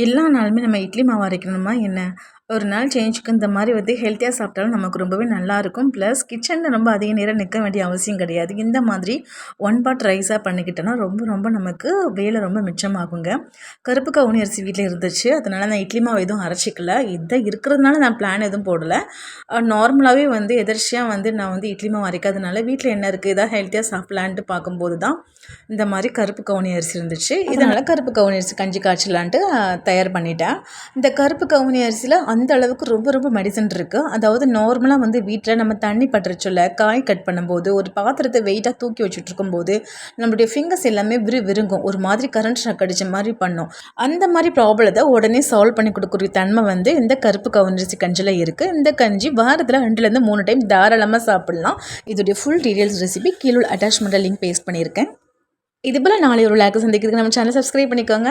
எல்லா நாளுமே நம்ம இட்லி மாவு அரைக்கணுமா என்ன? ஒரு நாள் சேஞ்சுக்கு இந்த மாரி ஹெல்த்தியா சாப்பிட்டாலும் நமக்கு ரொம்பவே நல்லாயிருக்கும். ப்ளஸ் கிச்சன்ல ரொம்ப அதிக நேரம் நிற்க வேண்டிய அவசியம் கிடையாது. இந்த மாதிரி ஒன் பாட் ரைஸாக பண்ணிக்கிட்டோன்னா ரொம்ப ரொம்ப நமக்கு வேலை ரொம்ப மிச்சமாகுங்க. கருப்பு கவுனி அரிசி வீட்ல இருந்துச்சு. அதனால நான் இட்லி மாவு எதுவும் அரைச்சிக்கல. இருக்கிறதுனால நான் பிளான் எதுவும் போடல. நார்மலாவே எதர்ச்சியா நான் இட்லி மாவு அரைக்காதனால வீட்ல என்ன இருக்குது? ஏதாவது ஹெல்த்தியா சாப்பிடலான்ட்டு பார்க்கும்போது தான் இந்த மாரி கருப்பு கவுனி அரிசி இருந்துச்சு. இதனால கருப்பு கவுனி அரிசி கஞ்சி காய்ச்சலான்ட்டு தயார் பண்ணிட்டேன். இந்த கருப்பு கவுனி அரிசியில் அந்த அளவுக்கு ரொம்ப ரொம்ப மெடிசன் இருக்குது. அதாவது நார்மலாக வீட்டில் நம்ம தண்ணி பட்டுருச்சுல, காய் கட் பண்ணும்போது ஒரு பாத்திரத்தை வெயிட்டாக தூக்கி வச்சுட்டு இருக்கும்போது நம்மளுடைய ஃபிங்கர்ஸ் எல்லாமே விருங்கும். ஒரு மாதிரி கரண்ட் ஷாக் அடித்த மாதிரி பண்ணும். அந்த மாதிரி ப்ராப்ளத்தை உடனே சால்வ் பண்ணி கொடுக்குற தன்மை இந்த கருப்பு கவுனி அரிசி கஞ்சியில் இருக்குது. இந்த கஞ்சி வாரத்தில் 2லேருந்து 3 டைம் தாராளமாக சாப்பிட்லாம். இதோடைய ஃபுல் டீட்டெயில்ஸ் ரெசிபி கீழே அட்டாச்மெண்ட்டில் லிங்க் பேஸ்ட் பண்ணியிருக்கேன். இதுபோல் நாளை ஒரு லேக்கு சந்திக்கிறதுக்கு நம்ம சேனல் சப்ஸ்கிரைப் பண்ணிக்கோங்க.